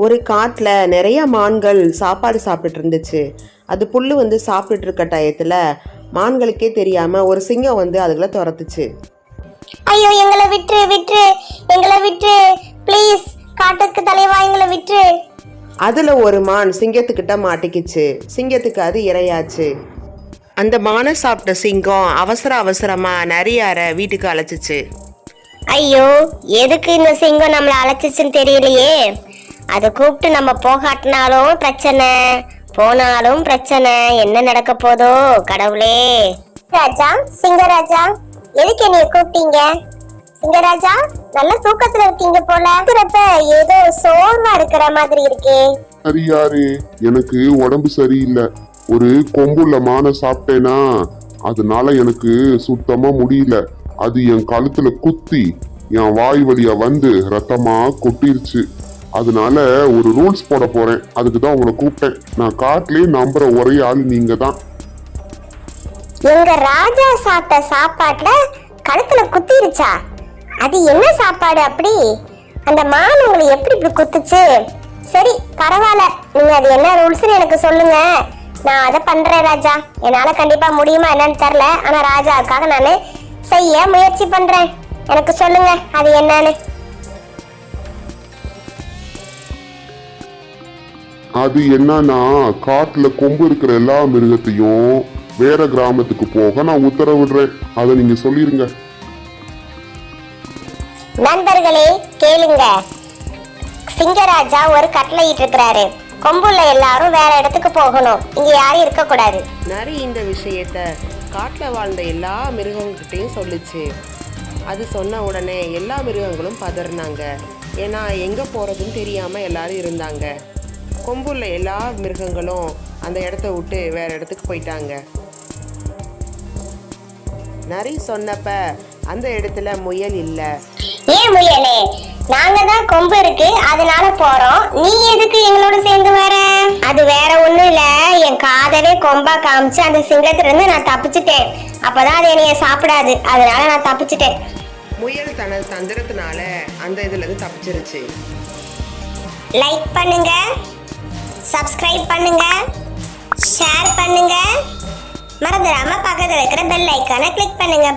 ஒரு காட்டில் நிறைய மான்கள் சாப்பாடு சாப்பிட்டுட்டு இருந்துச்சு. அது புல் சாப்பிட்டுட்டு இருக்க டயத்தில் மான்களுக்கே தெரியாமல் ஒரு சிங்கம் அதுகளை துரத்துச்சு. ஐயோ, எங்களை விட்டு விட்டு எங்களை விட்டு ப்ளீஸ், காட்டுக்கு தலைவா, எங்களை விட்டு. அதில் ஒரு மான் சிங்கத்துக்கிட்ட மாட்டிக்கிச்சு. சிங்கத்துக்கு அது இரையாச்சு. அந்த மானை சாப்பிட்ட சிங்கம் அவசரமாக நரியார வீட்டுக்கு அழைச்சிச்சு. ஐயோ, எதுக்கு இந்த சிங்கம் நம்மளை அழைச்சிச்சுன்னு தெரியலையே. அதை கூப்பிட்டு நம்ம போகாட்டினாலும் பிரச்சனை, போனாலும் பிரச்சனை. என்ன நடக்க போதோ கடவுளே. ராஜா, சிங்கராஜா, எதுக்கு என்னைய கூப்பிட்டீங்க? சிங்கராஜா, நல்ல தூக்கத்துல இருக்கீங்க போல. ஏதோ சோர்வா இருக்கிற மாதிரி இருக்கே. சரியாரு, எனக்கு உடம்பு சரியில்லை. ஒரு கொம்புள்ள மானை சாப்பிட்டேனா, அதனால எனக்கு சுத்தமா முடியல. அது என் கழுத்துல குத்தி என் வாய் வழியா ரத்தமா கொட்டிருச்சு. அதனால ஒரு ரூல்ஸ் போட போறேன். அதுக்குதான் உங்களை கூப்பிட்டேன். நான் காட்டிலேயே நம்புற ஒரே ஆள் நீங்க தான். எங்க ராஜா சாப்பிட்ட சாப்பாட்டுல கழுத்துல குத்திருச்சா? அது என்ன சாப்பாடு அப்படி? அந்த மான் உங்களை எப்படி இப்படி குத்துச்சு? சரி, பரவாயில்ல, நீங்க அது என்ன ரூல்ஸ்னு எனக்கு சொல்லுங்க. நான் அதை பண்றேன் ராஜா. என்னால கண்டிப்பா முடியுமா என்னன்னு தெரியல, ஆனா ராஜாவுக்காக நான் செய்ய முயற்சி பண்றேன். எனக்கு சொல்லுங்க அது என்னன்னு. அது என்னன்னா, காட்டுல கொம்பு இருக்கிற எல்லா மிருகத்தையும் வேற கிராமத்துக்கு போக நான் உத்தரவிடுறேன். அதை நீங்க சொல்லிருங்க. நண்பர்களே கேளுங்க, சிங்கராஜா ஒரு கட்டளை இருக்கிறாரு. கொம்புள்ள எல்லாரும் வேற இடத்துக்கு போகணும், இங்க யாரும் இருக்க கூடாது. நரி இந்த விஷயத்த காட்டில் வாழ்ந்த எல்லா மிருகங்கிட்டையும் சொல்லுச்சு. அது சொன்ன உடனே எல்லா மிருகங்களும் பதறினாங்க. ஏன்னா எங்கே போகிறதுன்னு தெரியாமல் எல்லாரும் இருந்தாங்க. கொம்புள்ள எல்லா மிருகங்களும் அந்த இடத்த விட்டு வேற இடத்துக்கு போயிட்டாங்க. நரி சொன்னப்ப அந்த இடத்துல முயல் இல்லை. ஏன் முயலே, நாங்க தான் கொம்பு இருக்கு அதனால போறோம், நீ எதுக்கு எங்களோட சேர்ந்து வர? அது வேற ஒண்ணும் இல்ல, என் காதவே கொம்பா காமிச்சு அந்த சிங்கத்துல இருந்து நான் தப்பிச்சுட்டேன். அப்பதான் அது என்னைய சாப்பிடாது, அதனால நான் தப்பிச்சுட்டேன். முயல் தனது தந்திரத்தினால அந்த இதுல இருந்து தப்பிச்சிருச்சு. லைக் பண்ணுங்க, சப்ஸ்கிரைப் பண்ணுங்க, ஷேர் பண்ணுங்க, மறந்துடாம பக்கத்துல இருக்கிற பெல் ஐக்கானை கிளிக் பண்ணுங்க.